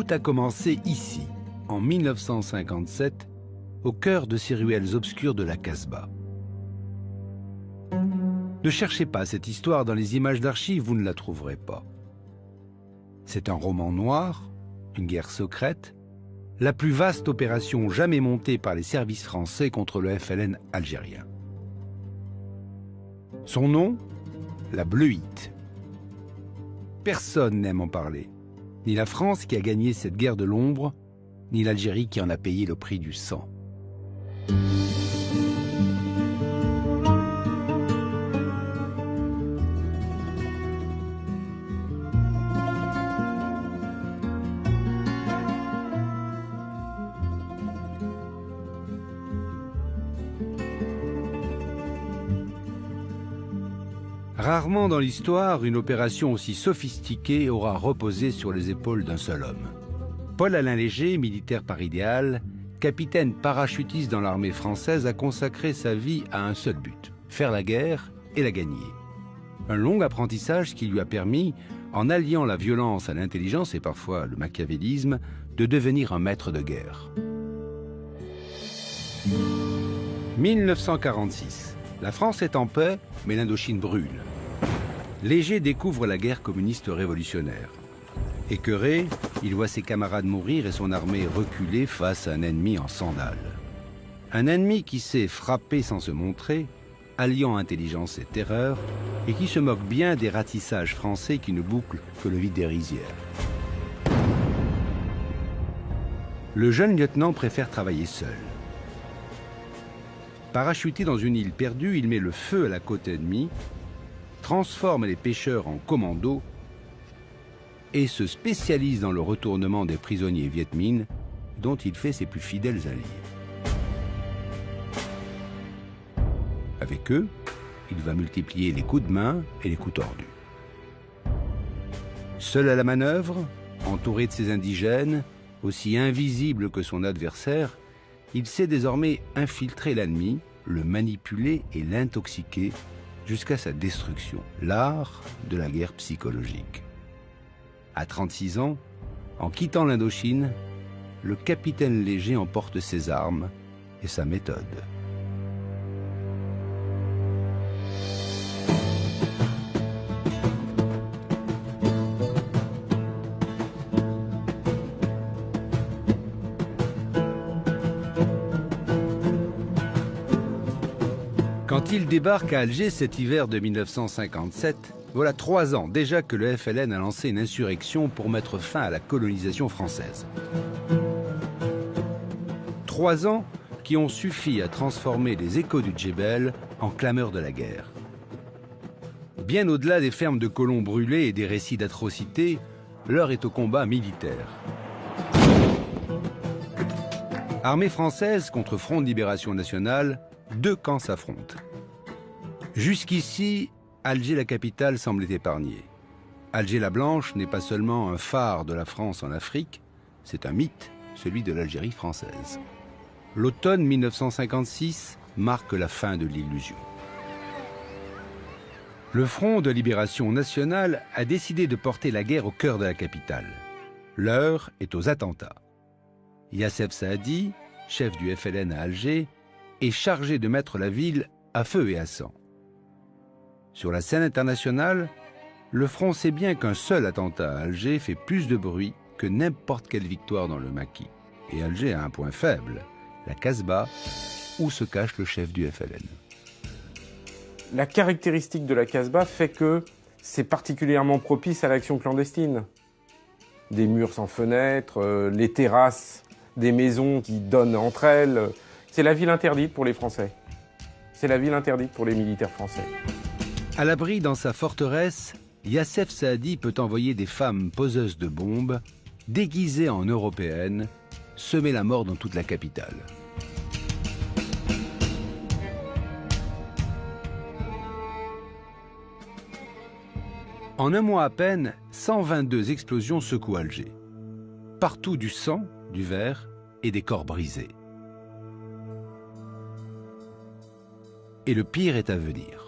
Tout a commencé ici, en 1957, au cœur de ces ruelles obscures de la Casbah. Ne cherchez pas cette histoire dans les images d'archives, vous ne la trouverez pas. C'est un roman noir, une guerre secrète, la plus vaste opération jamais montée par les services français contre le FLN algérien. Son nom, la Bleuite. Personne n'aime en parler. Ni la France qui a gagné cette guerre de l'ombre, ni l'Algérie qui en a payé le prix du sang. Rarement dans l'histoire, une opération aussi sophistiquée aura reposé sur les épaules d'un seul homme. Paul-Alain Léger, militaire par idéal, capitaine parachutiste dans l'armée française, a consacré sa vie à un seul but, faire la guerre et la gagner. Un long apprentissage qui lui a permis, en alliant la violence à l'intelligence et parfois le machiavélisme, de devenir un maître de guerre. 1946. La France est en paix, mais l'Indochine brûle. Léger découvre la guerre communiste révolutionnaire. Écœuré, il voit ses camarades mourir et son armée reculer face à un ennemi en sandales. Un ennemi qui sait frapper sans se montrer, alliant intelligence et terreur, et qui se moque bien des ratissages français qui ne bouclent que le vide des rizières. Le jeune lieutenant préfère travailler seul. Parachuté dans une île perdue, il met le feu à la côte ennemie, transforme les pêcheurs en commandos et se spécialise dans le retournement des prisonniers Viet Minh, dont il fait ses plus fidèles alliés. Avec eux, il va multiplier les coups de main et les coups tordus. Seul à la manœuvre, entouré de ses indigènes, aussi invisible que son adversaire, il sait désormais infiltrer l'ennemi, le manipuler et l'intoxiquer jusqu'à sa destruction. L'art de la guerre psychologique. À 36 ans, en quittant l'Indochine, le capitaine Léger emporte ses armes et sa méthode. Quand il débarque à Alger cet hiver de 1957, voilà 3 ans déjà que le FLN a lancé une insurrection pour mettre fin à la colonisation française. 3 ans qui ont suffi à transformer les échos du Djebel en clameurs de la guerre. Bien au-delà des fermes de colons brûlés et des récits d'atrocités, l'heure est au combat militaire. Armée française contre Front de Libération Nationale, 2 camps s'affrontent. Jusqu'ici, Alger la capitale semblait épargnée. Alger la Blanche n'est pas seulement un phare de la France en Afrique, c'est un mythe, celui de l'Algérie française. L'automne 1956 marque la fin de l'illusion. Le Front de Libération Nationale a décidé de porter la guerre au cœur de la capitale. L'heure est aux attentats. Yassef Saadi, chef du FLN à Alger, est chargé de mettre la ville à feu et à sang. Sur la scène internationale, le front sait bien qu'un seul attentat à Alger fait plus de bruit que n'importe quelle victoire dans le maquis. Et Alger a un point faible, la Casbah, où se cache le chef du FLN. La caractéristique de la Casbah fait que c'est particulièrement propice à l'action clandestine. Des murs sans fenêtres, les terrasses des maisons qui donnent entre elles. C'est la ville interdite pour les Français. C'est la ville interdite pour les militaires français. À l'abri dans sa forteresse, Yassef Saadi peut envoyer des femmes poseuses de bombes, déguisées en européennes, semer la mort dans toute la capitale. En un mois à peine, 122 explosions secouent Alger. Partout du sang, du verre et des corps brisés. Et le pire est à venir.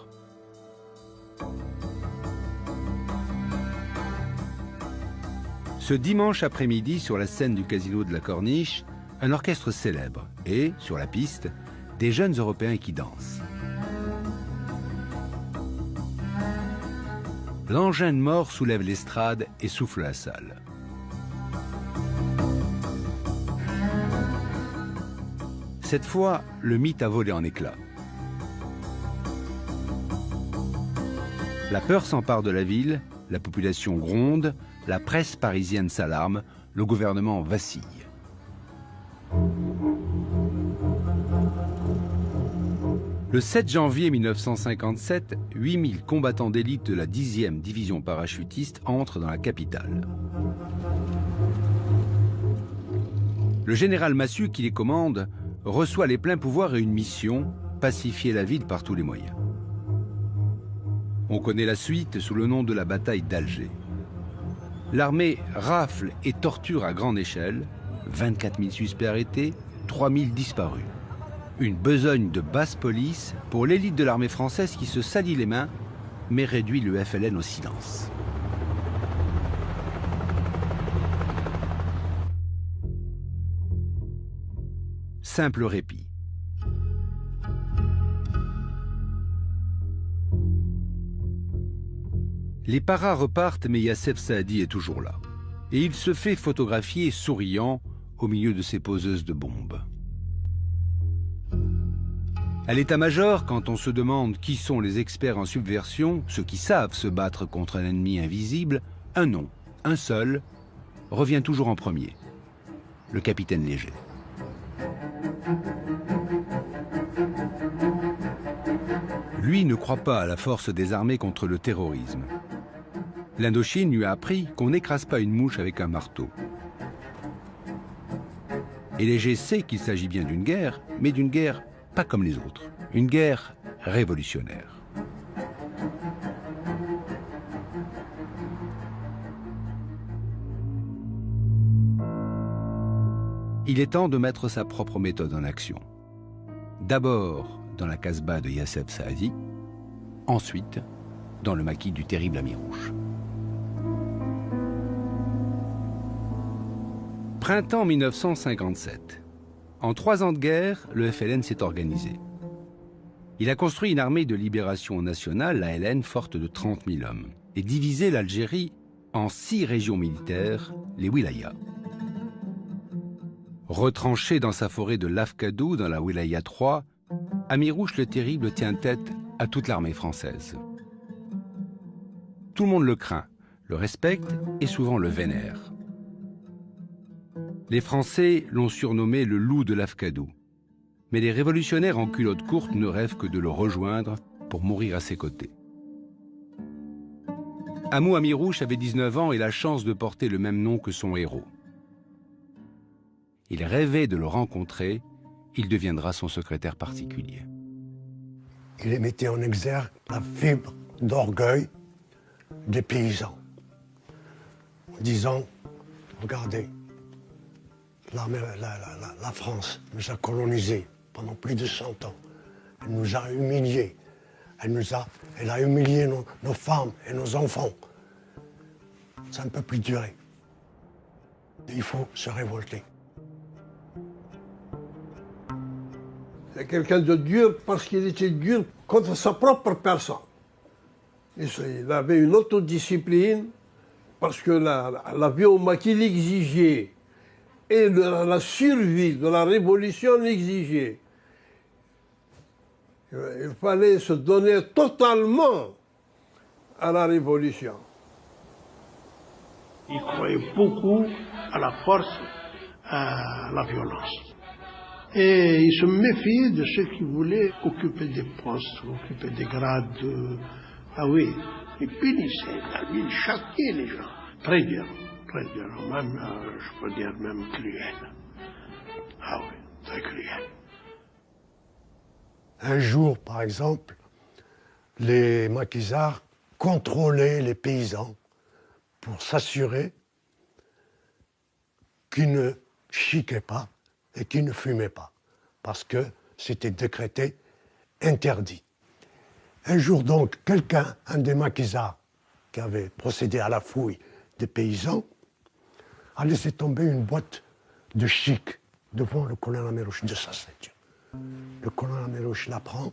Ce dimanche après-midi, sur la scène du casino de la Corniche, un orchestre célèbre et, sur la piste, des jeunes Européens qui dansent. L'engin de mort soulève l'estrade et souffle la salle. Cette fois, le mythe a volé en éclats. La peur s'empare de la ville, la population gronde, la presse parisienne s'alarme, le gouvernement vacille. Le 7 janvier 1957, 8000 combattants d'élite de la 10e division parachutiste entrent dans la capitale. Le général Massu, qui les commande, reçoit les pleins pouvoirs et une mission, pacifier la ville par tous les moyens. On connaît la suite sous le nom de la bataille d'Alger. L'armée rafle et torture à grande échelle, 24 000 suspects arrêtés, 3 000 disparus. Une besogne de basse police pour l'élite de l'armée française qui se salit les mains, mais réduit le FLN au silence. Simple répit. Les paras repartent, mais Youssef Saadi est toujours là. Et il se fait photographier souriant au milieu de ses poseuses de bombes. À l'état-major, quand on se demande qui sont les experts en subversion, ceux qui savent se battre contre un ennemi invisible, un nom, un seul, revient toujours en premier. Le capitaine Léger. Lui ne croit pas à la force des armées contre le terrorisme. L'Indochine lui a appris qu'on n'écrase pas une mouche avec un marteau. Et Léger sait qu'il s'agit bien d'une guerre, mais d'une guerre pas comme les autres. Une guerre révolutionnaire. Il est temps de mettre sa propre méthode en action. D'abord dans la Casbah de Youssef Saadi, ensuite dans le maquis du terrible Amirouche. Printemps 1957. En 3 ans de guerre, le FLN s'est organisé. Il a construit une armée de libération nationale, l'ALN, forte de 30 000 hommes, et divisé l'Algérie en 6 régions militaires, les wilayas. Retranché dans sa forêt de Lafkadou, dans la wilaya 3, Amirouche le Terrible tient tête à toute l'armée française. Tout le monde le craint, le respecte et souvent le vénère. Les Français l'ont surnommé le loup de Lafkadou. Mais les révolutionnaires en culotte courte ne rêvent que de le rejoindre pour mourir à ses côtés. Amou Amirouche avait 19 ans et la chance de porter le même nom que son héros. Il rêvait de le rencontrer, il deviendra son secrétaire particulier. Il mettait en exergue la fibre d'orgueil des paysans, en disant, regardez, la France nous a colonisés pendant plus de 100 ans. Elle nous a humiliés. Elle a humilié nos femmes et nos enfants. Ça ne peut plus durer. Il faut se révolter. C'est quelqu'un de dur parce qu'il était dur contre sa propre personne. Il avait une autodiscipline parce que la vie au maquis l'exigeait. Et la survie de la révolution l'exigeait. Il fallait se donner totalement à la révolution. Il croyait beaucoup à la force, à la violence. Et il se méfiait de ceux qui voulaient occuper des postes, occuper des grades. Ah oui, il punissait, il châtiait les gens. Très dur. Très dur, même, je peux dire même cruel. Ah oui, très cruel. Un jour, par exemple, les maquisards contrôlaient les paysans pour s'assurer qu'ils ne chiquaient pas et qu'ils ne fumaient pas, parce que c'était décrété interdit. Un jour donc, un des maquisards qui avait procédé à la fouille des paysans, a laissé tomber une boîte de chic devant le colonel Amérouche de sa ceinture. Le colonel Amérouche la prend,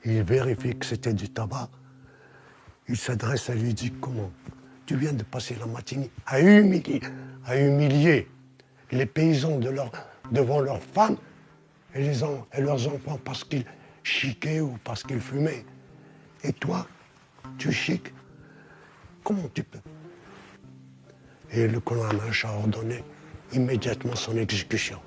il vérifie que c'était du tabac, il s'adresse à lui et dit « Comment? Tu viens de passer la matinée à humilier les paysans devant leurs femmes et leurs enfants parce qu'ils chiquaient ou parce qu'ils fumaient. Et toi, tu chiques? Comment tu peux ?» Et le colonel Amérouche a ordonné immédiatement son exécution.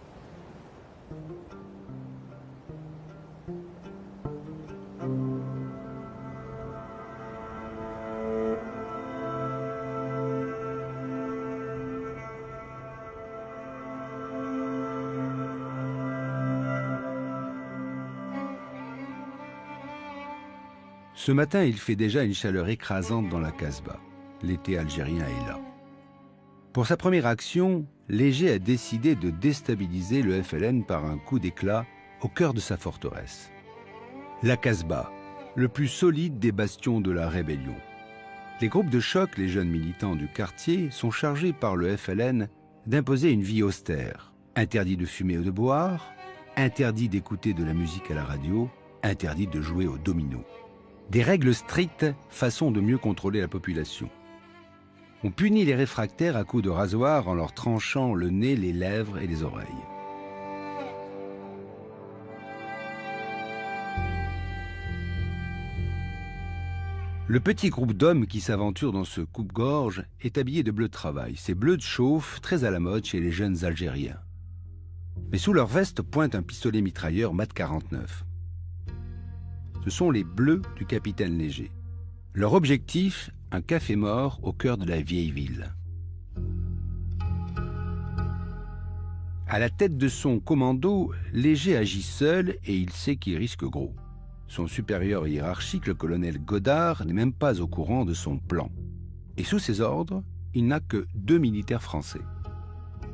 Ce matin, il fait déjà une chaleur écrasante dans la Casbah. L'été algérien est là. Pour sa première action, Léger a décidé de déstabiliser le FLN par un coup d'éclat au cœur de sa forteresse. La Casbah, le plus solide des bastions de la rébellion. Les groupes de choc, les jeunes militants du quartier, sont chargés par le FLN d'imposer une vie austère. Interdit de fumer ou de boire, interdit d'écouter de la musique à la radio, interdit de jouer au domino. Des règles strictes, façon de mieux contrôler la population. On punit les réfractaires à coups de rasoir en leur tranchant le nez, les lèvres et les oreilles. Le petit groupe d'hommes qui s'aventure dans ce coupe-gorge est habillé de bleu de travail. C'est bleu de chauffe, très à la mode chez les jeunes Algériens. Mais sous leur veste pointe un pistolet mitrailleur Mat 49. Ce sont les bleus du capitaine Léger. Leur objectif, un café mort au cœur de la vieille ville. À la tête de son commando, Léger agit seul et il sait qu'il risque gros. Son supérieur hiérarchique, le colonel Godard, n'est même pas au courant de son plan. Et sous ses ordres, il n'a que 2 militaires français.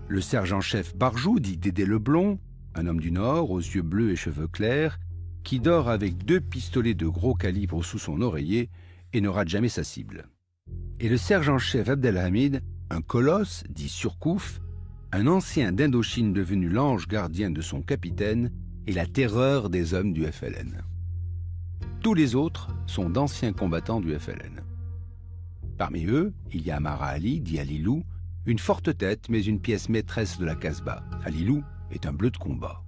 Le sergent-chef Barjou, dit Dédé Leblond, un homme du Nord, aux yeux bleus et cheveux clairs, qui dort avec 2 pistolets de gros calibre sous son oreiller et ne rate jamais sa cible. Et le sergent-chef Abdelhamid, un colosse, dit Surcouf, un ancien d'Indochine devenu l'ange gardien de son capitaine et la terreur des hommes du FLN. Tous les autres sont d'anciens combattants du FLN. Parmi eux, il y a Amara Ali, dit Alilou, une forte tête mais une pièce maîtresse de la Casbah. Alilou est un bleu de combat.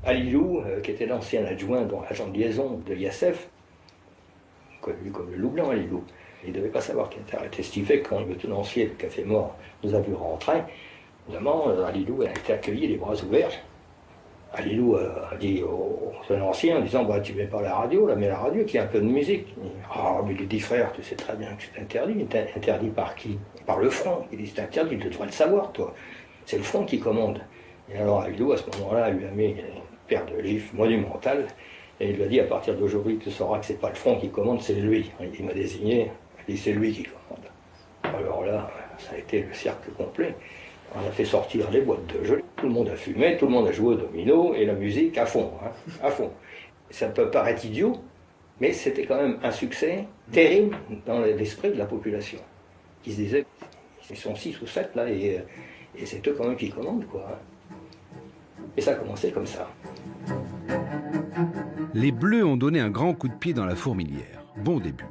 Alilou, qui était l'ancien adjoint, donc agent de liaison de Yassef, connu comme le loup blanc Alilou. Il ne devait pas savoir qu'il était arrêté. Ce qui fait que quand le tenancier du Café Mort nous a vu rentrer, évidemment, Alilou a été accueilli les bras ouverts. Alilou a dit au tenancier en disant bah, « Tu mets pas la radio, là, mets la radio, qu'il y ait un peu de musique. » Ah, mais il dit « Frère, tu sais très bien que c'est interdit. » Interdit par qui? Par le front. Il dit « C'est interdit, tu devrais le savoir, toi. C'est le front qui commande. » Et alors Alilou, à ce moment-là, lui a mis une paire de gifles monumentales. Et il lui a dit, à partir d'aujourd'hui, tu sauras que c'est pas le front qui commande, c'est lui. Il m'a désigné, il dit, c'est lui qui commande. Alors là, ça a été le cercle complet. On a fait sortir les boîtes de jeux, tout le monde a fumé, tout le monde a joué au domino, et la musique à fond, hein, à fond. Ça peut paraître idiot, mais c'était quand même un succès terrible dans l'esprit de la population. Qui se disait, ils sont 6 ou 7 là, et c'est eux quand même qui commandent, quoi. Et ça a commencé comme ça. Les Bleus ont donné un grand coup de pied dans la fourmilière. Bon début.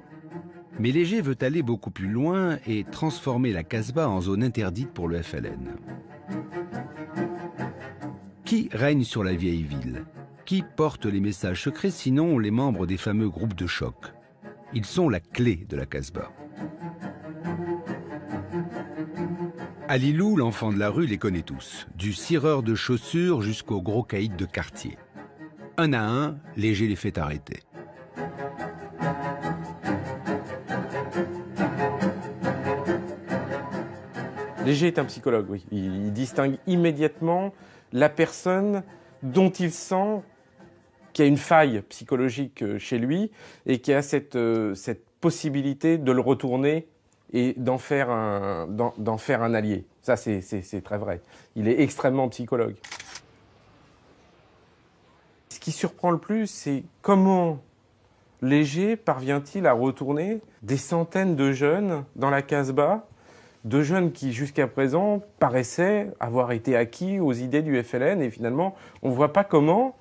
Mais Léger veut aller beaucoup plus loin et transformer la Casbah en zone interdite pour le FLN. Qui règne sur la vieille ville? Qui porte les messages secrets sinon les membres des fameux groupes de choc? Ils sont la clé de la Casbah. Alilou, l'enfant de la rue, les connaît tous. Du cireur de chaussures jusqu'au gros caïd de quartier. Un à un, Léger les fait arrêter. Léger est un psychologue, oui. Il distingue immédiatement la personne dont il sent qu'il y a une faille psychologique chez lui et qui a cette possibilité de le retourner et d'en faire un allié. Ça, c'est très vrai. Il est extrêmement psychologue. Ce qui surprend le plus, c'est comment Léger parvient-il à retourner des centaines de jeunes dans la Casbah de jeunes qui, jusqu'à présent, paraissaient avoir été acquis aux idées du FLN. Et finalement, on ne voit pas comment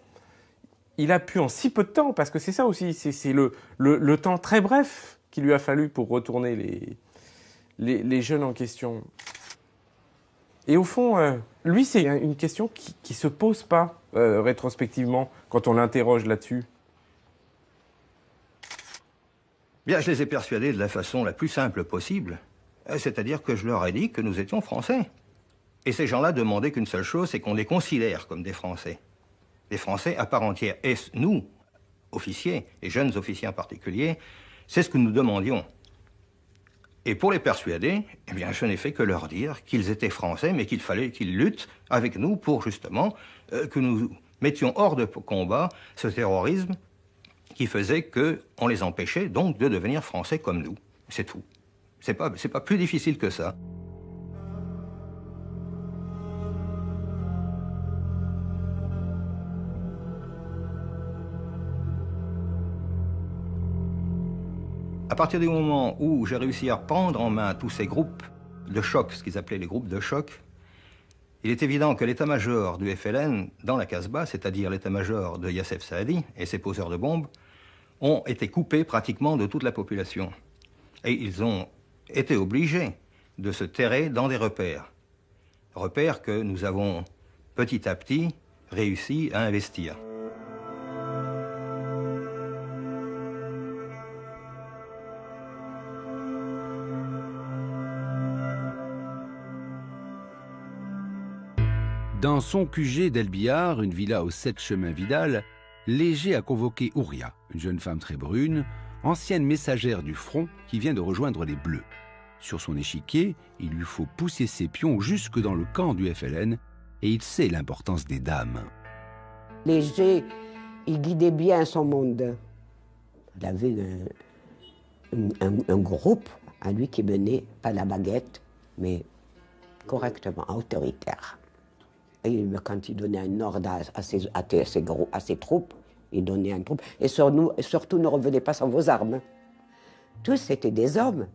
il a pu en si peu de temps, parce que c'est ça aussi, c'est le temps très bref qu'il lui a fallu pour retourner les jeunes en question. Et au fond, lui, c'est une question qui ne se pose pas rétrospectivement quand on l'interroge là-dessus. Bien, je les ai persuadés de la façon la plus simple possible. C'est-à-dire que je leur ai dit que nous étions Français. Et ces gens-là demandaient qu'une seule chose, c'est qu'on les considère comme des Français. Des Français à part entière. Et nous, officiers, et jeunes officiers en particulier, c'est ce que nous demandions. Et pour les persuader, eh bien, je n'ai fait que leur dire qu'ils étaient Français, mais qu'il fallait qu'ils luttent avec nous pour, justement, que nous mettions hors de combat ce terrorisme qui faisait qu'on les empêchait donc de devenir Français comme nous. C'est tout. C'est pas plus difficile que ça. À partir du moment où j'ai réussi à prendre en main tous ces groupes de choc, ce qu'ils appelaient les groupes de choc, il est évident que l'état-major du FLN dans la Casbah, c'est-à-dire l'état-major de Youssef Saadi et ses poseurs de bombes, ont été coupés pratiquement de toute la population. Et ils ont été obligés de se terrer dans des repères. Repères que nous avons petit à petit réussi à investir. Dans son QG d'El Bihar, une villa au 7 chemin Vidal, Léger a convoqué Ouria, une jeune femme très brune, ancienne messagère du front qui vient de rejoindre les Bleus. Sur son échiquier, il lui faut pousser ses pions jusque dans le camp du FLN et il sait l'importance des dames. Léger, il guidait bien son monde. Il avait un groupe à lui qui menait, pas la baguette, mais correctement, autoritaire. Et quand il donnait un ordre à ses troupes, il donnait un troupe. Et surtout, ne revenez pas sans vos armes. Tous, c'était des hommes.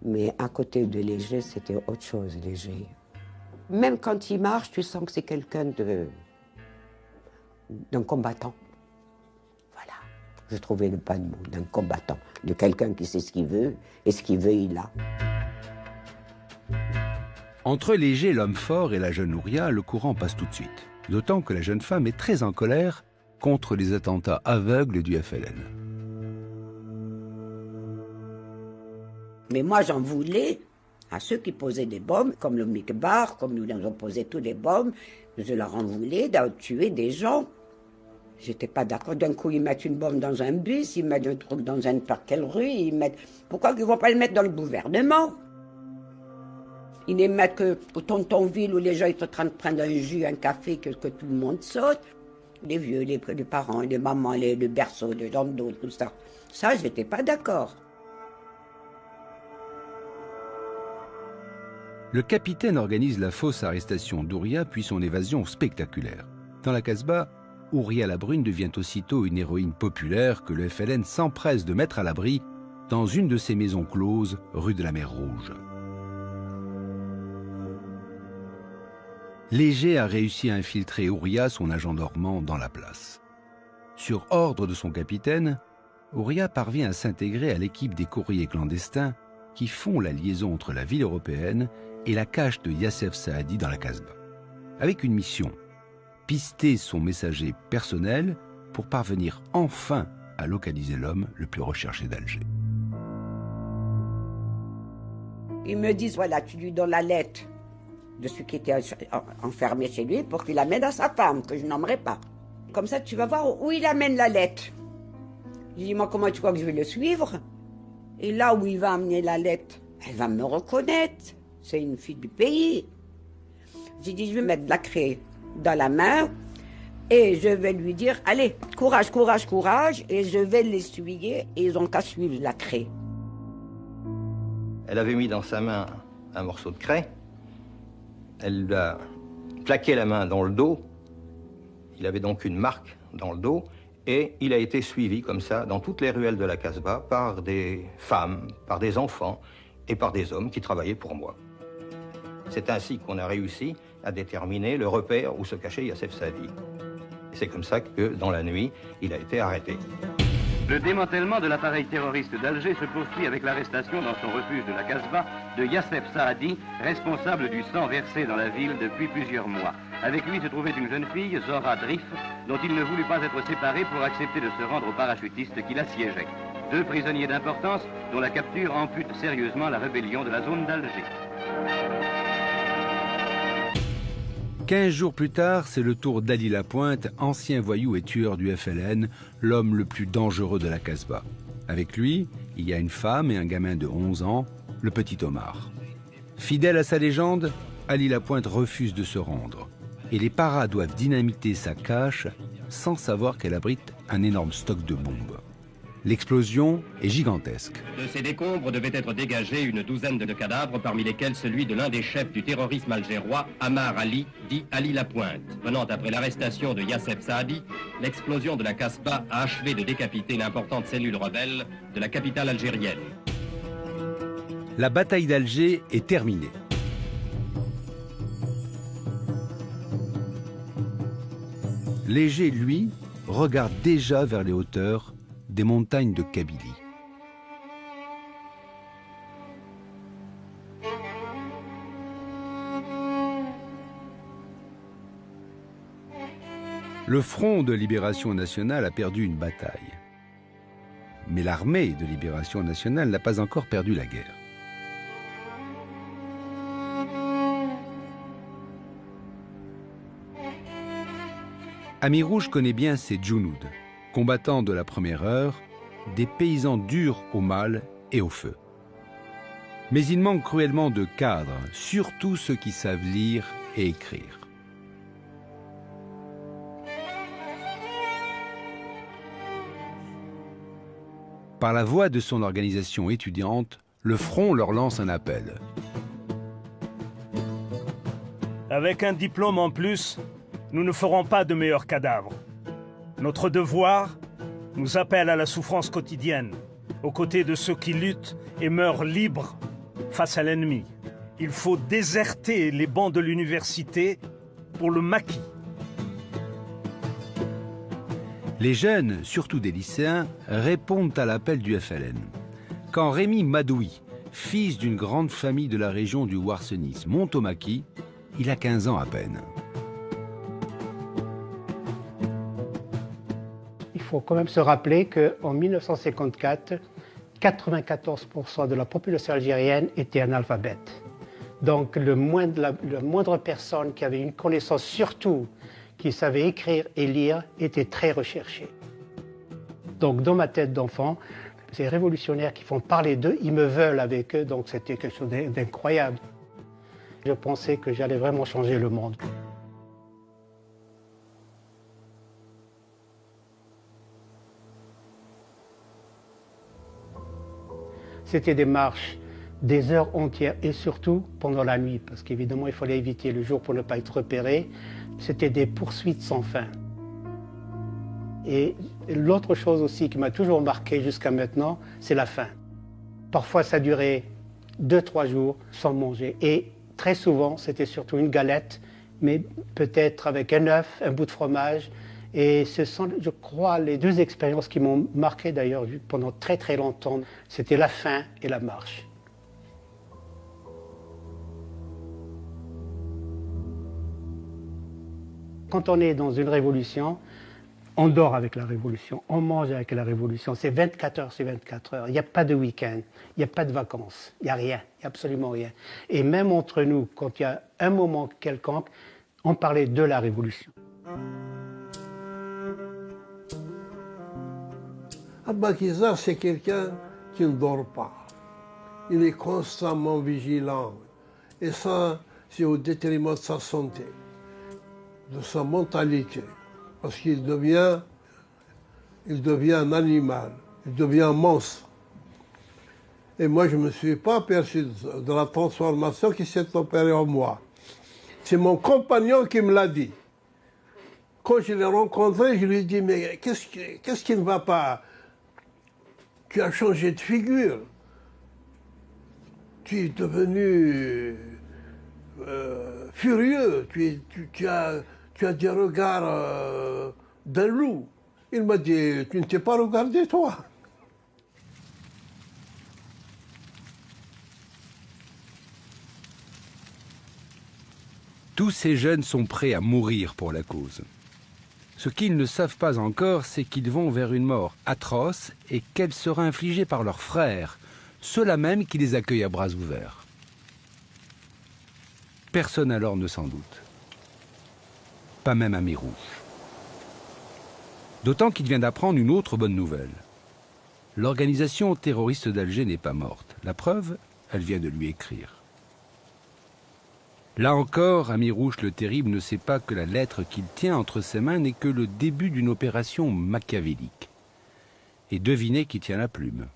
Mais à côté de Léger, c'était autre chose, Léger. Même quand il marche, tu sens que c'est quelqu'un d'un combattant. Voilà. Je trouvais le pas de mot, d'un combattant. De quelqu'un qui sait ce qu'il veut, et ce qu'il veut, il a. Entre Léger, l'homme fort, et la jeune Ouria, le courant passe tout de suite. D'autant que la jeune femme est très en colère contre les attentats aveugles du FLN. Mais moi, j'en voulais à ceux qui posaient des bombes, comme le Mikbar, comme nous avons posé tous les bombes. Je leur en voulais de tuer des gens. J'étais pas d'accord. D'un coup, ils mettent une bombe dans un bus, ils mettent un truc dans un par quelle rue, ils mettent... Pourquoi ils ne vont pas le mettre dans le gouvernement? Ils les mettent que au Tontonville où les gens sont en train de prendre un jus, un café, que tout le monde saute. Les vieux, les parents, les mamans, le berceau, les gens d'autres, tout ça. Ça, j'étais pas d'accord. Le capitaine organise la fausse arrestation d'Ouria puis son évasion spectaculaire. Dans la Casbah, Ouria la Brune devient aussitôt une héroïne populaire que le FLN s'empresse de mettre à l'abri dans une de ses maisons closes, rue de la Mer Rouge. Léger a réussi à infiltrer Ouria, son agent normand, dans la place. Sur ordre de son capitaine, Ouria parvient à s'intégrer à l'équipe des courriers clandestins qui font la liaison entre la ville européenne et la cache de Youssef Saadi dans la Casbah. Avec une mission, pister son messager personnel pour parvenir enfin à localiser l'homme le plus recherché d'Alger. Ils me disent, voilà, tu lui donnes la lettre de celui qui était enfermé chez lui pour qu'il l'amène à sa femme, que je nommerai pas. Comme ça, tu vas voir où il amène la lettre. Je dis, moi, comment tu crois que je vais le suivre? Et là où il va amener la lettre, elle va me reconnaître. C'est une fille du pays. J'ai dit, je vais mettre la craie dans la main et je vais lui dire, allez, courage, courage, courage, et je vais l'essuyer et ils ont qu'à suivre la craie. Elle avait mis dans sa main un morceau de craie. Elle lui a plaqué la main dans le dos. Il avait donc une marque dans le dos. Et il a été suivi comme ça dans toutes les ruelles de la Casbah par des femmes, par des enfants et par des hommes qui travaillaient pour moi. C'est ainsi qu'on a réussi à déterminer le repère où se cachait Youssef Saadi. C'est comme ça que, dans la nuit, il a été arrêté. Le démantèlement de l'appareil terroriste d'Alger se poursuit avec l'arrestation dans son refuge de la Casbah de Youssef Saadi, responsable du sang versé dans la ville depuis plusieurs mois. Avec lui se trouvait une jeune fille, Zora Drif, dont il ne voulut pas être séparé pour accepter de se rendre aux parachutistes qui l'assiégeaient. 2 prisonniers d'importance dont la capture ampute sérieusement la rébellion de la zone d'Alger. 15 jours plus tard, c'est le tour d'Ali Lapointe, ancien voyou et tueur du FLN, l'homme le plus dangereux de la Casbah. Avec lui, il y a une femme et un gamin de 11 ans, le petit Omar. Fidèle à sa légende, Ali Lapointe refuse de se rendre. Et les paras doivent dynamiter sa cache sans savoir qu'elle abrite un énorme stock de bombes. L'explosion est gigantesque. De ces décombres devait être dégagés une douzaine de cadavres, parmi lesquels celui de l'un des chefs du terrorisme algérois, Ammar Ali, dit Ali Lapointe. Venant après l'arrestation de Youssef Saadi, l'explosion de la Casbah a achevé de décapiter l'importante cellule rebelle de la capitale algérienne. La bataille d'Alger est terminée. Léger, lui, regarde déjà vers les hauteurs des montagnes de Kabylie. Le Front de Libération Nationale a perdu une bataille. Mais l'armée de Libération Nationale n'a pas encore perdu la guerre. Ami Rouge connaît bien ces Djounoud, combattants de la première heure, des paysans durs au mal et au feu. Mais il manque cruellement de cadres, surtout ceux qui savent lire et écrire. Par la voix de son organisation étudiante, le Front leur lance un appel. Avec un diplôme en plus, nous ne ferons pas de meilleurs cadavres. Notre devoir nous appelle à la souffrance quotidienne, aux côtés de ceux qui luttent et meurent libres face à l'ennemi. Il faut déserter les bancs de l'université pour le maquis. Les jeunes, surtout des lycéens, répondent à l'appel du FLN. Quand Rémi Madoui, fils d'une grande famille de la région du Ouarsenis, monte au maquis, il a 15 ans à peine. Il faut quand même se rappeler qu'en 1954, 94% de la population algérienne était analphabète. Donc la moindre personne qui avait une connaissance, surtout qui savait écrire et lire, était très recherchée. Donc dans ma tête d'enfant, ces révolutionnaires qui font parler d'eux, ils me veulent avec eux, donc c'était quelque chose d'incroyable. Je pensais que j'allais vraiment changer le monde. C'était des marches, des heures entières et surtout pendant la nuit, parce qu'évidemment il fallait éviter le jour pour ne pas être repéré. C'était des poursuites sans fin. Et l'autre chose aussi qui m'a toujours marqué jusqu'à maintenant, c'est la faim. Parfois ça durait 2-3 jours sans manger. Et très souvent, c'était surtout une galette, mais peut-être avec un œuf, un bout de fromage. Et ce sont, je crois, les 2 expériences qui m'ont marqué d'ailleurs pendant très très longtemps. C'était la faim et la marche. Quand on est dans une révolution, on dort avec la révolution, on mange avec la révolution. C'est 24 heures sur 24 heures. Il n'y a pas de week-end, il n'y a pas de vacances, il n'y a rien, il n'y a absolument rien. Et même entre nous, quand il y a un moment quelconque, on parlait de la révolution. Abba Kizar, c'est quelqu'un qui ne dort pas. Il est constamment vigilant. Et ça, c'est au détriment de sa santé, de sa mentalité. Parce qu'il devient un animal, il devient un monstre. Et moi, je ne me suis pas aperçu de la transformation qui s'est opérée en moi. C'est mon compagnon qui me l'a dit. Quand je l'ai rencontré, je lui ai dit, mais qu'est-ce qui ne va pas? Tu as changé de figure. Tu es devenu furieux, tu as des regards d'un loup. Il m'a dit, tu ne t'es pas regardé, toi. Tous ces jeunes sont prêts à mourir pour la cause. Ce qu'ils ne savent pas encore, c'est qu'ils vont vers une mort atroce et qu'elle sera infligée par leurs frères, ceux-là même qui les accueillent à bras ouverts. Personne alors ne s'en doute. Pas même Ami Rouge. D'autant qu'il vient d'apprendre une autre bonne nouvelle. L'organisation terroriste d'Alger n'est pas morte. La preuve, elle vient de lui écrire. Là encore, Ami Rouge le Terrible ne sait pas que la lettre qu'il tient entre ses mains n'est que le début d'une opération machiavélique. Et devinez qui tient la plume.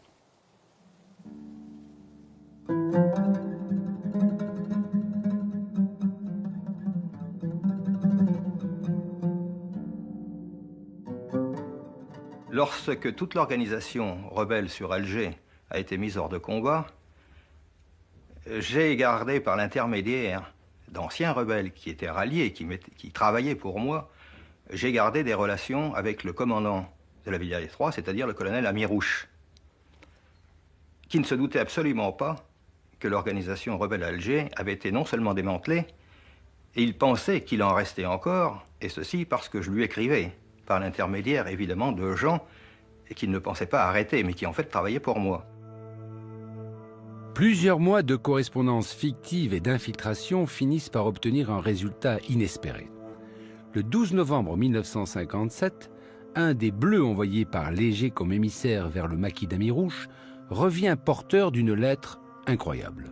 Lorsque toute l'organisation rebelle sur Alger a été mise hors de combat, j'ai gardé par l'intermédiaire d'anciens rebelles qui étaient ralliés, qui travaillaient pour moi, j'ai gardé des relations avec le commandant de la Wilaya 3, c'est-à-dire le colonel Ami Rouge, qui ne se doutait absolument pas que l'organisation rebelle à Alger avait été non seulement démantelée, et il pensait qu'il en restait encore, et ceci parce que je lui écrivais, par l'intermédiaire évidemment de gens qu'il ne pensait pas arrêter, mais qui en fait travaillaient pour moi. Plusieurs mois de correspondance fictive et d'infiltration finissent par obtenir un résultat inespéré. Le 12 novembre 1957, un des bleus envoyés par Léger comme émissaire vers le maquis d'Ami Rouge revient porteur d'une lettre incroyable.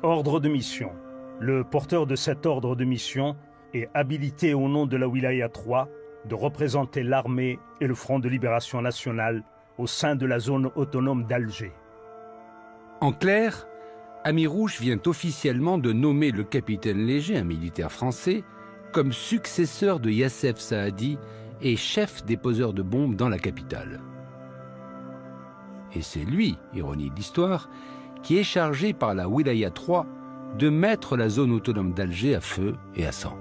Ordre de mission. Le porteur de cet ordre de mission est habilité au nom de la Wilaya 3 de représenter l'armée et le Front de Libération Nationale au sein de la zone autonome d'Alger. En clair, Ami Rouge vient officiellement de nommer le capitaine Léger, un militaire français, comme successeur de Yassef Saadi et chef des poseurs de bombes dans la capitale. Et c'est lui, ironie de l'histoire, qui est chargé par la Wilaya 3 de mettre la zone autonome d'Alger à feu et à sang.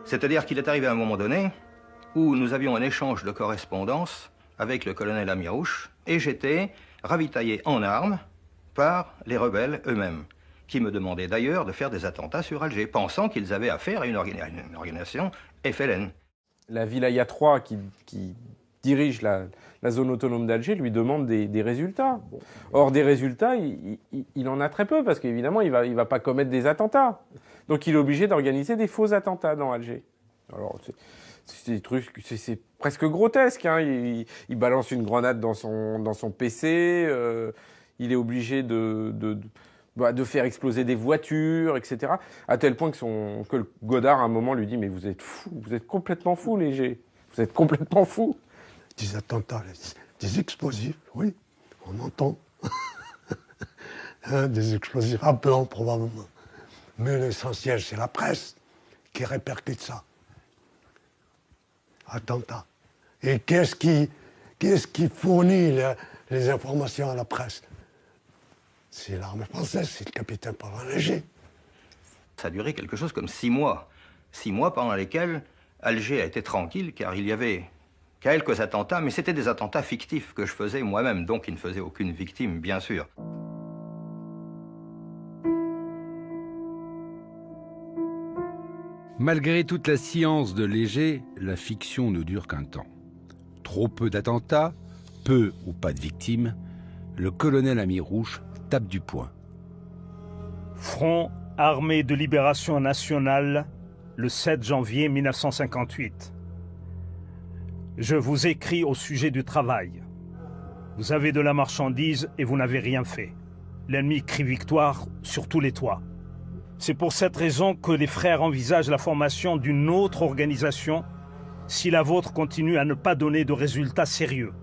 C'est-à-dire qu'il est arrivé à un moment donné où nous avions un échange de correspondance avec le colonel Ami Rouge et j'étais ravitaillé en armes par les rebelles eux-mêmes, qui me demandaient d'ailleurs de faire des attentats sur Alger, pensant qu'ils avaient affaire à une organisation FLN. La Wilaya 3 qui dirige la zone autonome d'Alger lui demande des résultats. Or, des résultats, il en a très peu, parce qu'évidemment, il va pas commettre des attentats. Donc, il est obligé d'organiser des faux attentats dans Alger. Alors, c'est des trucs, c'est presque grotesque, hein. Il balance une grenade dans son PC, il est obligé de faire exploser des voitures, etc. À tel point que le Godard, à un moment, lui dit « Mais vous êtes fou, vous êtes complètement fou, Léger. Vous êtes complètement fou. » Des attentats, des explosifs, oui, on entend. Hein, des explosifs à blanc, probablement. Mais l'essentiel, c'est la presse qui répercute ça. Attentats. Et qu'est-ce qui fournit les informations à la presse? C'est l'armée française, c'est le capitaine Léger. Ça a duré quelque chose comme 6 mois. 6 mois pendant lesquels Alger a été tranquille, car il y avait quelques attentats, mais c'était des attentats fictifs que je faisais moi-même, donc il ne faisait aucune victime, bien sûr. Malgré toute la science de Léger, la fiction ne dure qu'un temps. Trop peu d'attentats, peu ou pas de victimes, le colonel Ami Rouge tape du poing. Front Armée de Libération Nationale, le 7 janvier 1958. Je vous écris au sujet du travail. Vous avez de la marchandise et vous n'avez rien fait. L'ennemi crie victoire sur tous les toits. C'est pour cette raison que les frères envisagent la formation d'une autre organisation si la vôtre continue à ne pas donner de résultats sérieux.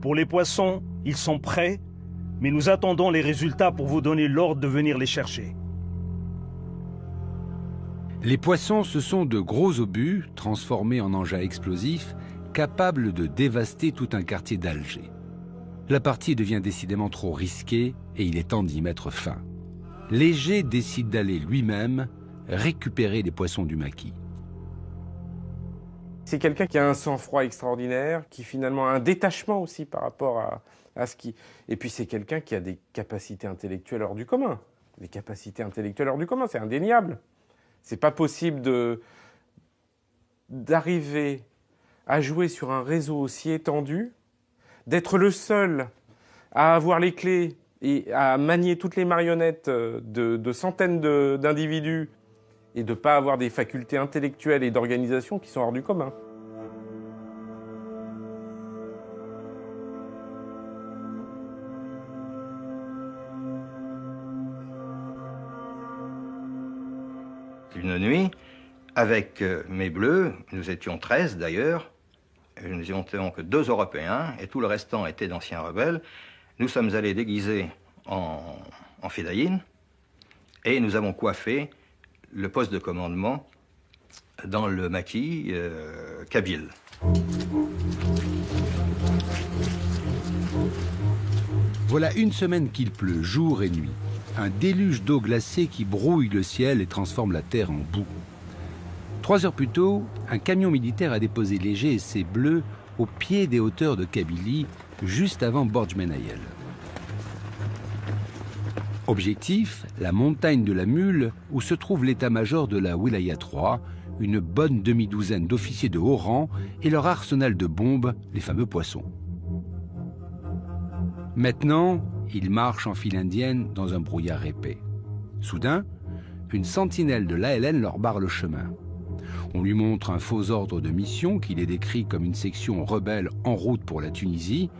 Pour les poissons, ils sont prêts, mais nous attendons les résultats pour vous donner l'ordre de venir les chercher. Les poissons, ce sont de gros obus transformés en engins explosifs capable de dévaster tout un quartier d'Alger. La partie devient décidément trop risquée et il est temps d'y mettre fin. Léger décide d'aller lui-même récupérer les poissons du maquis. C'est quelqu'un qui a un sang-froid extraordinaire, qui finalement a un détachement aussi par rapport à ce qui... Et puis c'est quelqu'un qui a des capacités intellectuelles hors du commun. Des capacités intellectuelles hors du commun, c'est indéniable. C'est pas possible d'arriver à jouer sur un réseau aussi étendu, d'être le seul à avoir les clés et à manier toutes les marionnettes de centaines d'individus et de ne pas avoir des facultés intellectuelles et d'organisation qui sont hors du commun. Une nuit, avec mes bleus, nous étions 13 d'ailleurs, nous n'étions que 2 Européens et tout le restant était d'anciens rebelles. Nous sommes allés déguisés en fédayines et nous avons coiffé le poste de commandement dans le maquis kabyle. Voilà une semaine qu'il pleut, jour et nuit. Un déluge d'eau glacée qui brouille le ciel et transforme la terre en boue. 3 heures plus tôt, un camion militaire a déposé Léger et ses bleus au pied des hauteurs de Kabylie, juste avant Borj Menayel. Objectif, la montagne de la Mule, où se trouve l'état-major de la Wilaya 3, une bonne demi-douzaine d'officiers de haut rang et leur arsenal de bombes, les fameux poissons. Maintenant, ils marchent en file indienne dans un brouillard épais. Soudain, une sentinelle de l'ALN leur barre le chemin. On lui montre un faux ordre de mission qui les décrit comme une section rebelle en route pour la Tunisie.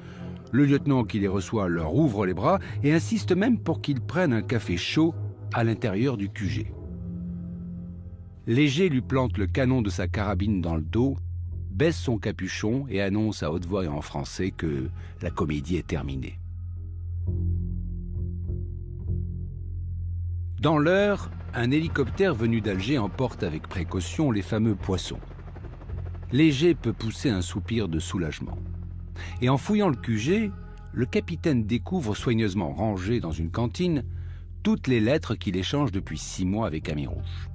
Le lieutenant qui les reçoit leur ouvre les bras et insiste même pour qu'ils prennent un café chaud à l'intérieur du QG. Léger lui plante le canon de sa carabine dans le dos, baisse son capuchon et annonce à haute voix et en français que la comédie est terminée. Dans l'heure, un hélicoptère venu d'Alger emporte avec précaution les fameux poissons. Léger peut pousser un soupir de soulagement. Et en fouillant le QG, le capitaine découvre soigneusement rangées dans une cantine toutes les lettres qu'il échange depuis 6 mois avec Amirouche.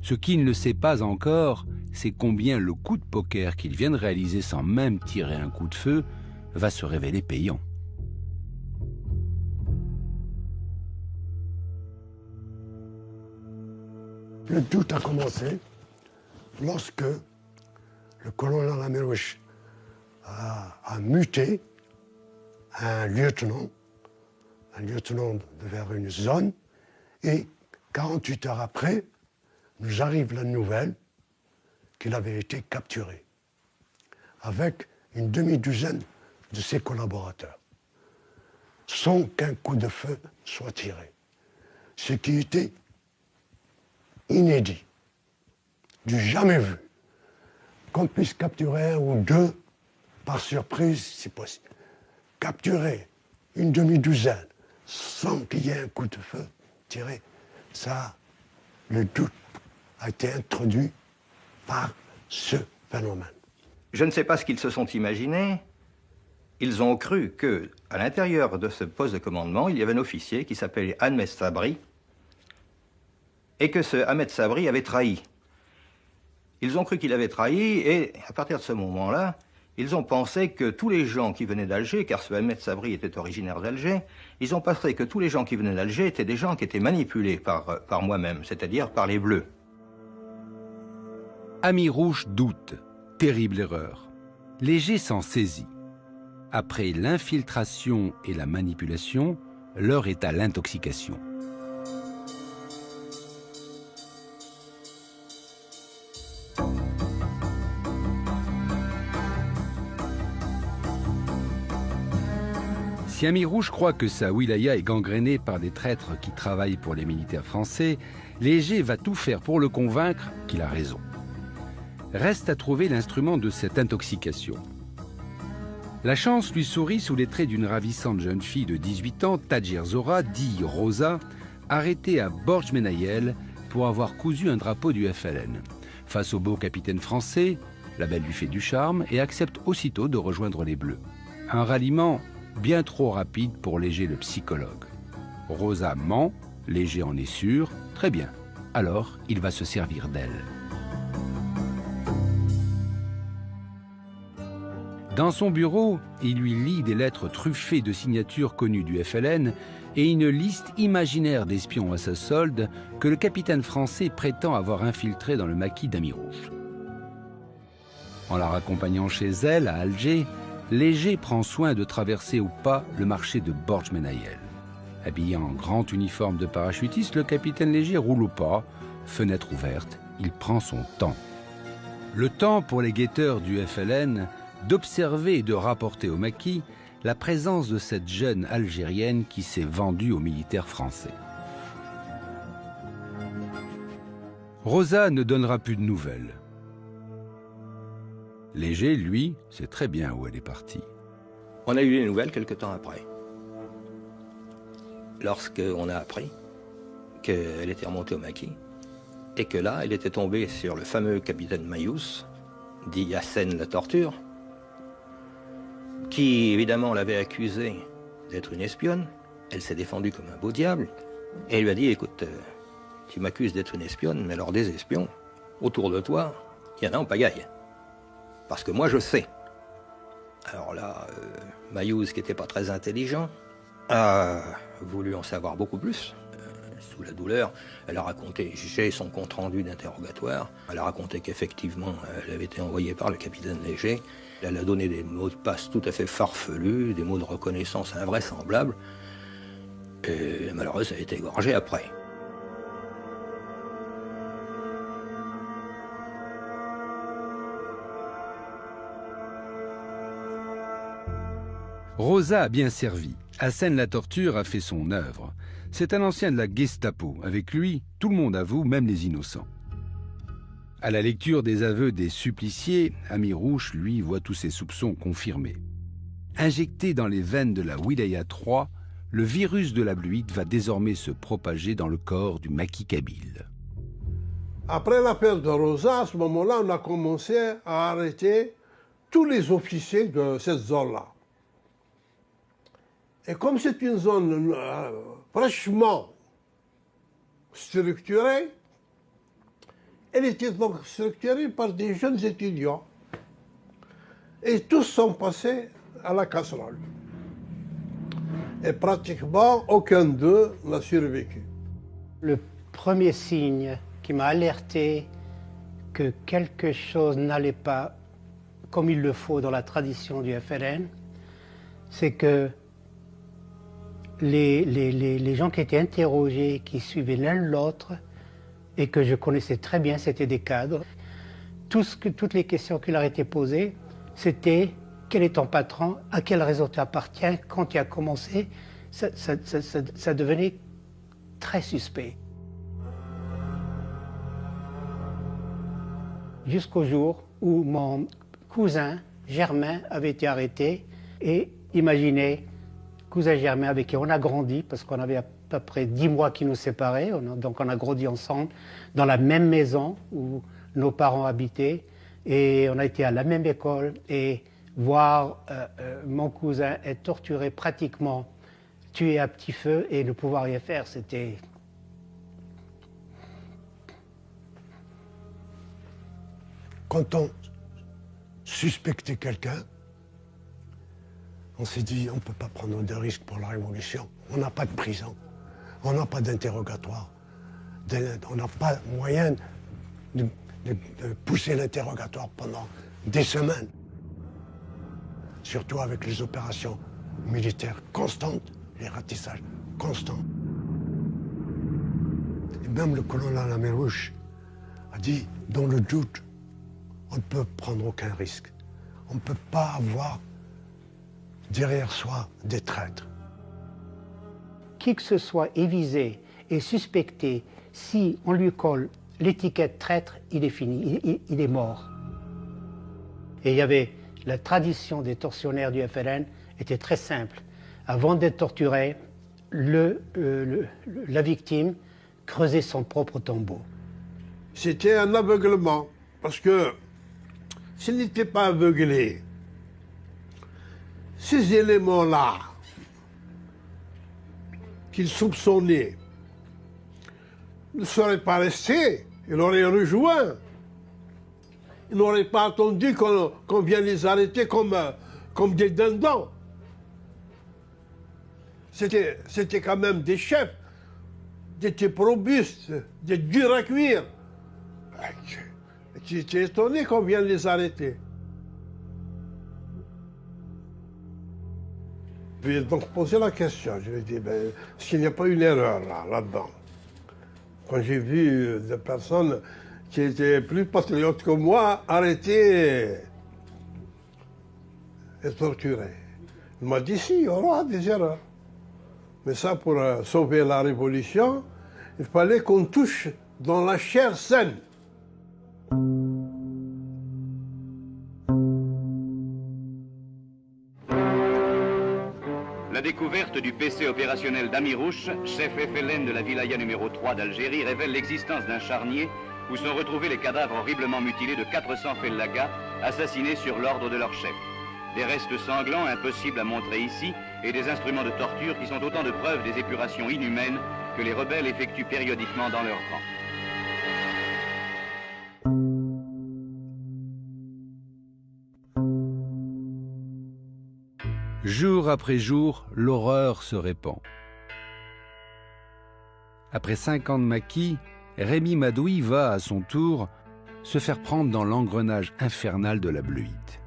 Ce qu'il ne sait pas encore, c'est combien le coup de poker qu'il vient de réaliser sans même tirer un coup de feu va se révéler payant. Le doute a commencé lorsque le colonel Amirouche a muté un lieutenant vers une zone et 48 heures après, nous arrive la nouvelle qu'il avait été capturé avec une demi-douzaine de ses collaborateurs sans qu'un coup de feu soit tiré. Ce qui était inédit, du jamais vu. Qu'on puisse capturer 1 ou 2 par surprise, si possible. Capturer une demi-douzaine sans qu'il y ait un coup de feu tiré, ça, le doute a été introduit par ce phénomène. Je ne sais pas ce qu'ils se sont imaginés. Ils ont cru qu'à l'intérieur de ce poste de commandement, il y avait un officier qui s'appelait Ahmed Sabri, et que ce Ahmed Sabri avait trahi. Ils ont cru qu'il avait trahi, et à partir de ce moment-là, ils ont pensé que tous les gens qui venaient d'Alger, car ce Ahmed Sabri était originaire d'Alger, ils ont pensé que tous les gens qui venaient d'Alger étaient des gens qui étaient manipulés par moi-même, c'est-à-dire par les Bleus. Amirouche doute. Terrible erreur. Léger s'en saisit. Après l'infiltration et la manipulation, l'heure est à l'intoxication. Si Amirouche croit que sa wilaya est gangrénée par des traîtres qui travaillent pour les militaires français, Léger va tout faire pour le convaincre qu'il a raison. Reste à trouver l'instrument de cette intoxication. La chance lui sourit sous les traits d'une ravissante jeune fille de 18 ans, Tadjir Zora, dit Rosa, arrêtée à Borj Menayel pour avoir cousu un drapeau du FLN. Face au beau capitaine français, La belle lui fait du charme et accepte aussitôt de rejoindre les Bleus. Un ralliement bien trop rapide pour Léger le psychologue. Rosa ment, Léger en est sûr, très bien. Alors, il va se servir d'elle. Dans son bureau, il lui lit des lettres truffées de signatures connues du FLN et une liste imaginaire d'espions à sa solde que le capitaine français prétend avoir infiltrés dans le maquis d'Amirouche. En la raccompagnant chez elle, à Alger, Léger prend soin de traverser au pas le marché de Borj Menaïel. Habillé en grand uniforme de parachutiste, le capitaine Léger roule au pas, fenêtre ouverte, il prend son temps. Le temps pour les guetteurs du FLN d'observer et de rapporter au maquis la présence de cette jeune Algérienne qui s'est vendue aux militaires français. Rosa ne donnera plus de nouvelles. Léger, lui, sait très bien où elle est partie. On a eu les nouvelles quelque temps après. Lorsqu'on a appris qu'elle était remontée au maquis et que là, elle était tombée sur le fameux capitaine Mayous, dit Yassine la torture, qui évidemment l'avait accusée d'être une espionne. Elle s'est défendue comme un beau diable et elle lui a dit, écoute, tu m'accuses d'être une espionne, mais alors des espions, autour de toi, il y en a en pagaille. Parce que moi, je sais. Alors là, Mayous, qui n'était pas très intelligent, a voulu en savoir beaucoup plus. Sous la douleur, elle a raconté, j'ai son compte-rendu d'interrogatoire, elle a raconté qu'effectivement, elle avait été envoyée par le capitaine Léger. Elle a donné des mots de passe tout à fait farfelus, des mots de reconnaissance invraisemblables. Et malheureusement, ça a été égorgé après. Rosa a bien servi. Hassen la torture a fait son œuvre. C'est un ancien de la Gestapo. Avec lui, tout le monde avoue, même les innocents. À la lecture des aveux des suppliciés, Amirouche, lui, voit tous ses soupçons confirmés. Injecté dans les veines de la Wilaya 3, le virus de la bluite va désormais se propager dans le corps du maquis kabyle. Après l'affaire de Rosa, à ce moment-là, on a commencé à arrêter tous les officiers de cette zone-là. Et comme c'est une zone fraîchement structurée, elle était donc structurée par des jeunes étudiants. Et tous sont passés à la casserole. Et pratiquement aucun d'eux n'a survécu. Le premier signe qui m'a alerté que quelque chose n'allait pas comme il le faut dans la tradition du FLN, c'est que les gens qui étaient interrogés, qui suivaient l'un l'autre, et que je connaissais très bien, c'était des cadres. Toutes les questions qui leur étaient posées, c'était quel est ton patron, à quel réseau tu appartiens, quand tu as commencé, ça devenait très suspect. Jusqu'au jour où mon cousin Germain avait été arrêté, et imaginez, cousin Germain avec qui on a grandi, parce qu'on avait à peu près 10 mois qui nous séparaient, donc on a grandi ensemble dans la même maison où nos parents habitaient, et on a été à la même école, et voir mon cousin être torturé, pratiquement tué à petit feu, et ne pouvoir rien faire, c'était... Quand on suspectait quelqu'un, on s'est dit, on ne peut pas prendre de risques pour la Révolution. On n'a pas de prison, on n'a pas d'interrogatoire, on n'a pas moyen de pousser l'interrogatoire pendant des semaines. Surtout avec les opérations militaires constantes, les ratissages constants. Et même le colonel Amirouche a dit, dans le doute, on ne peut prendre aucun risque. On ne peut pas avoir derrière soi des traîtres. Qui que ce soit est visé et suspecté, si on lui colle l'étiquette traître, il est fini, il est mort. Et il y avait la tradition des tortionnaires du FLN était très simple. Avant d'être torturé, la victime creusait son propre tombeau. C'était un aveuglement, parce que s'il n'était pas aveuglé, ces éléments-là qu'il soupçonnait ne seraient pas restés, il aurait rejoint. Il n'aurait pas attendu qu'on vienne les arrêter comme des dindons. C'était quand même des chefs, des types robustes, des durs à cuire. J'étais étonné qu'on vienne les arrêter. Je lui ai donc posé la question. Je lui ai dit, est-ce qu'il n'y a pas une erreur là-dedans? Quand j'ai vu des personnes qui étaient plus patriotes que moi arrêtées et torturées. Il m'a dit, si, il y aura des erreurs. Mais ça, pour sauver la révolution, il fallait qu'on touche dans la chair saine. La découverte du PC opérationnel d'Amirouche, chef FLN de la wilaya numéro 3 d'Algérie, révèle l'existence d'un charnier où sont retrouvés les cadavres horriblement mutilés de 400 fellagas assassinés sur l'ordre de leur chef. Des restes sanglants impossibles à montrer ici et des instruments de torture qui sont autant de preuves des épurations inhumaines que les rebelles effectuent périodiquement dans leurs rangs. Jour après jour, l'horreur se répand. Après 5 ans de maquis, Rémy Madoui va, à son tour, se faire prendre dans l'engrenage infernal de la bleuite.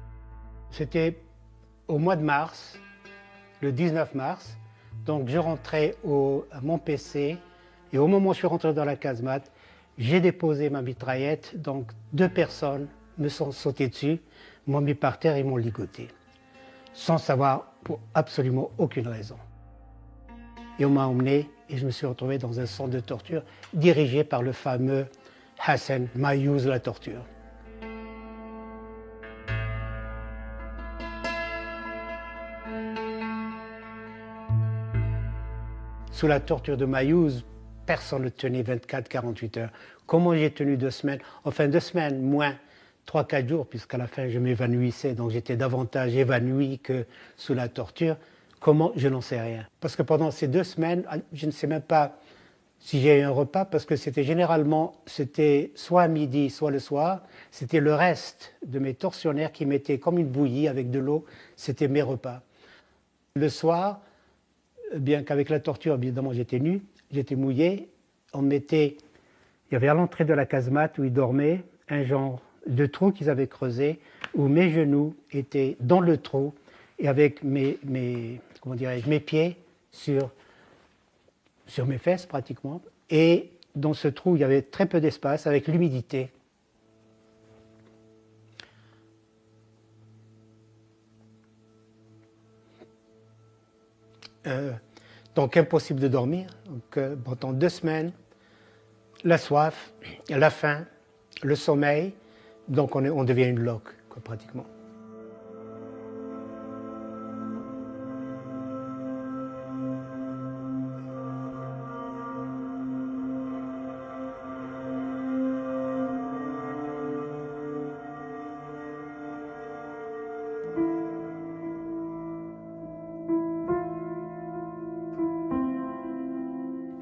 C'était au mois de mars, le 19 mars, donc je rentrais à mon PC, et au moment où je suis rentré dans la casemate, j'ai déposé ma mitraillette, donc 2 personnes me sont sautées dessus, m'ont mis par terre et m'ont ligoté, sans savoir pour absolument aucune raison. Et on m'a emmené et je me suis retrouvé dans un centre de torture dirigé par le fameux Hassan Mayouz la torture. Sous la torture de Mayouz, personne ne tenait 24-48 heures. Comment j'ai tenu 2 semaines? Enfin 2 semaines, moins 3-4 jours, puisqu'à la fin je m'évanouissais, donc j'étais davantage évanoui que sous la torture. Comment? Je n'en sais rien. Parce que pendant ces 2 semaines, je ne sais même pas si j'ai eu un repas, parce que c'était soit à midi, soit le soir. C'était le reste de mes tortionnaires qui mettaient comme une bouillie avec de l'eau. C'était mes repas. Le soir, bien qu'avec la torture, évidemment, j'étais nu, j'étais mouillé. Il y avait à l'entrée de la casemate où ils dormaient un genre de trou qu'ils avaient creusé, où mes genoux étaient dans le trou et avec mes pieds sur mes fesses pratiquement. Et dans ce trou, il y avait très peu d'espace avec l'humidité. Donc impossible de dormir. Donc, pendant 2 semaines, la soif, la faim, le sommeil, donc on devient une loque, quoi, pratiquement.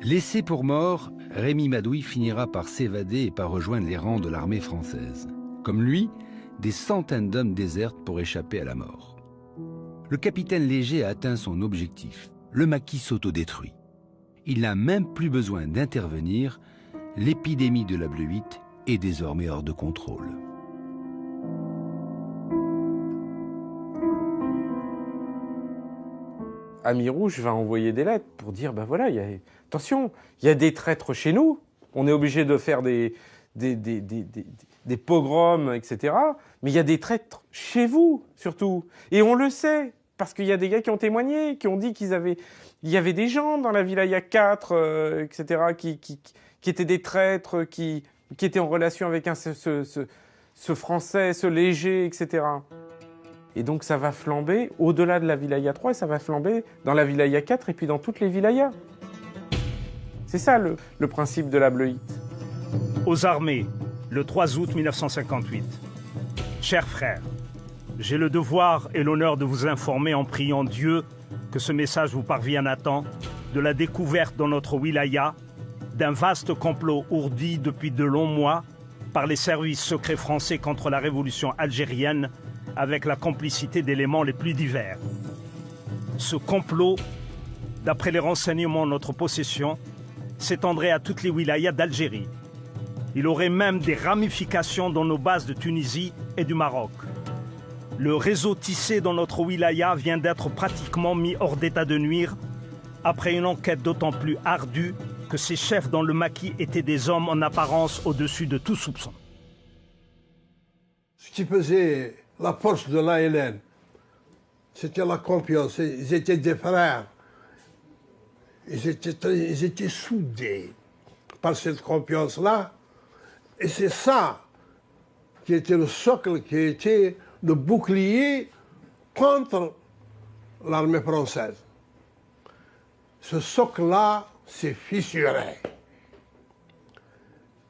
Laissé pour mort, Rémy Madoui finira par s'évader et par rejoindre les rangs de l'armée française. Comme lui, des centaines d'hommes désertent pour échapper à la mort. Le capitaine Léger a atteint son objectif. Le maquis s'autodétruit. Il n'a même plus besoin d'intervenir. L'épidémie de la bleuite est désormais hors de contrôle. Amirouche va envoyer des lettres pour dire, ben voilà, attention, il y a des traîtres chez nous, on est obligé de faire des pogroms, etc. Mais il y a des traîtres chez vous, surtout. Et on le sait, parce qu'il y a des gars qui ont témoigné, qui ont dit il y avait des gens dans la Wilaya 4, etc., qui étaient des traîtres, qui étaient en relation avec ce Français, ce Léger, etc. Et donc ça va flamber au-delà de la Wilaya 3, et ça va flamber dans la Wilaya 4 et puis dans toutes les wilayas. C'est ça le principe de la bleuite. Aux armées, le 3 août 1958. Chers frères, j'ai le devoir et l'honneur de vous informer en priant Dieu que ce message vous parvienne à temps de la découverte dans notre wilaya d'un vaste complot ourdi depuis de longs mois par les services secrets français contre la révolution algérienne avec la complicité d'éléments les plus divers. Ce complot, d'après les renseignements en notre possession, s'étendrait à toutes les wilayas d'Algérie. Il aurait même des ramifications dans nos bases de Tunisie et du Maroc. Le réseau tissé dans notre wilaya vient d'être pratiquement mis hors d'état de nuire après une enquête d'autant plus ardue que ses chefs dans le maquis étaient des hommes en apparence au-dessus de tout soupçon. Ce qui faisait la force de l'ALN, c'était la confiance. Ils étaient des frères. Ils étaient soudés par cette confiance-là. Et c'est ça qui était le socle, qui était le bouclier contre l'armée française. Ce socle-là s'est fissuré.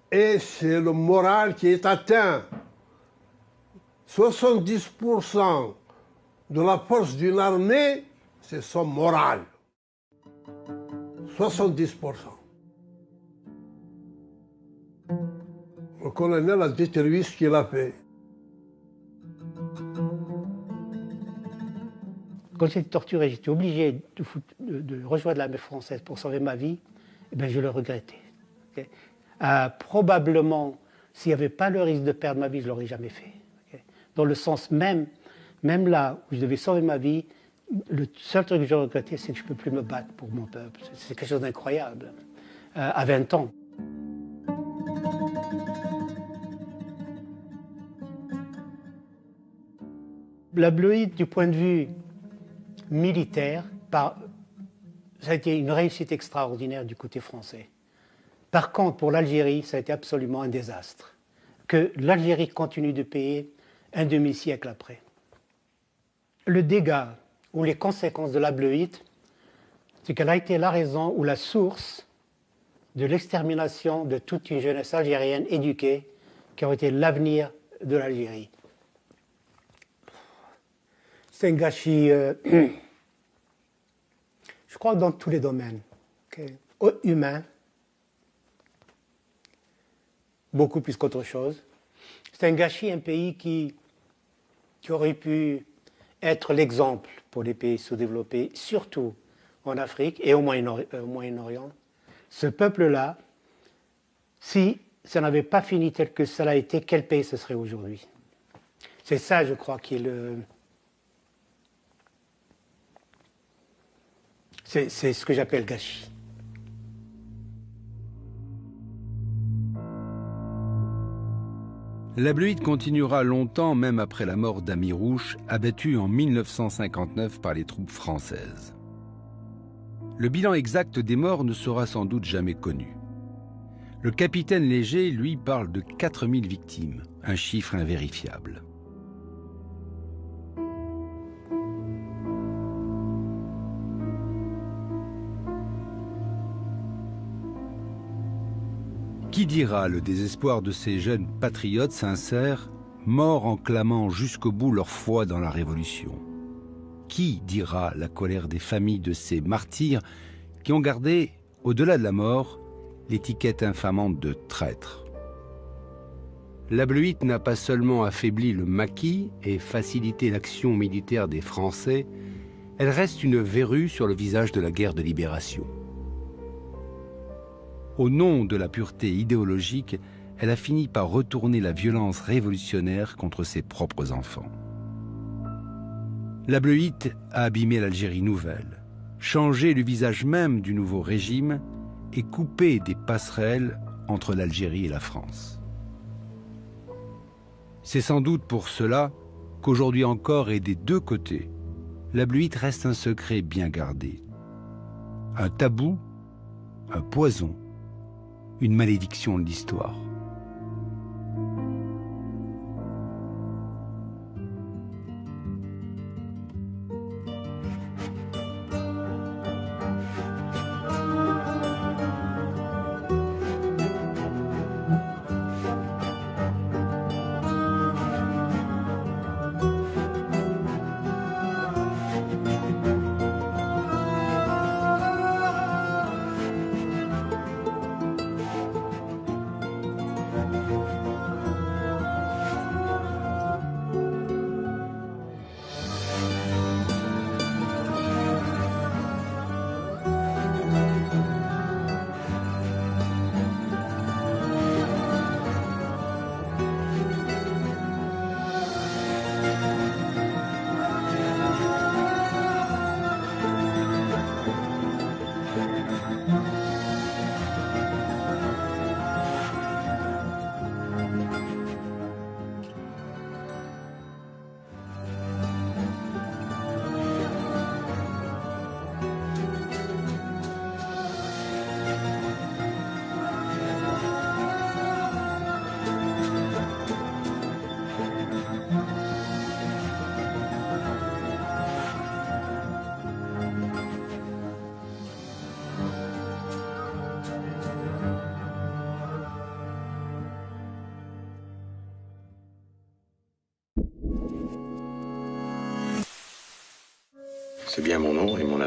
Et c'est le moral qui est atteint. 70% de la force d'une armée, c'est son moral. 70%. Le colonel a déterminé ce qu'il a fait. Quand j'étais torturé, j'étais obligé de rejoindre l'armée française pour sauver ma vie, eh bien, je le regrettais. Okay? Probablement, s'il n'y avait pas le risque de perdre ma vie, je ne l'aurais jamais fait. Okay? Dans le sens même là où je devais sauver ma vie, le seul truc que je regrettais, c'est que je ne peux plus me battre pour mon peuple. C'est quelque chose d'incroyable, à 20 ans. La bleuite, du point de vue militaire, ça a été une réussite extraordinaire du côté français. Par contre, pour l'Algérie, ça a été absolument un désastre. Que l'Algérie continue de payer un demi-siècle après. Le dégât ou les conséquences de la bleuite, c'est qu'elle a été la raison ou la source de l'extermination de toute une jeunesse algérienne éduquée qui aurait été l'avenir de l'Algérie. C'est un gâchis, je crois, dans tous les domaines. Okay. Humain, beaucoup plus qu'autre chose. C'est un gâchis, un pays qui aurait pu être l'exemple pour les pays sous-développés, surtout en Afrique et au Moyen-Orient. Ce peuple-là, si ça n'avait pas fini tel que ça l'a été, quel pays ce serait aujourd'hui? C'est ça, je crois, qui est le... C'est ce que j'appelle gâchis. La bleuite continuera longtemps, même après la mort d'Amirouche, abattu en 1959 par les troupes françaises. Le bilan exact des morts ne sera sans doute jamais connu. Le capitaine Léger, lui, parle de 4000 victimes, un chiffre invérifiable. Qui dira le désespoir de ces jeunes patriotes sincères, morts en clamant jusqu'au bout leur foi dans la Révolution? Qui dira la colère des familles de ces martyrs qui ont gardé, au-delà de la mort, l'étiquette infamante de traître? La bleuite n'a pas seulement affaibli le maquis et facilité l'action militaire des Français, elle reste une verrue sur le visage de la guerre de libération. Au nom de la pureté idéologique, elle a fini par retourner la violence révolutionnaire contre ses propres enfants. La bleuite a abîmé l'Algérie nouvelle, changé le visage même du nouveau régime et coupé des passerelles entre l'Algérie et la France. C'est sans doute pour cela qu'aujourd'hui encore et des deux côtés, la bleuite reste un secret bien gardé. Un tabou, un poison, une malédiction de l'histoire. C'est bien mon nom et mon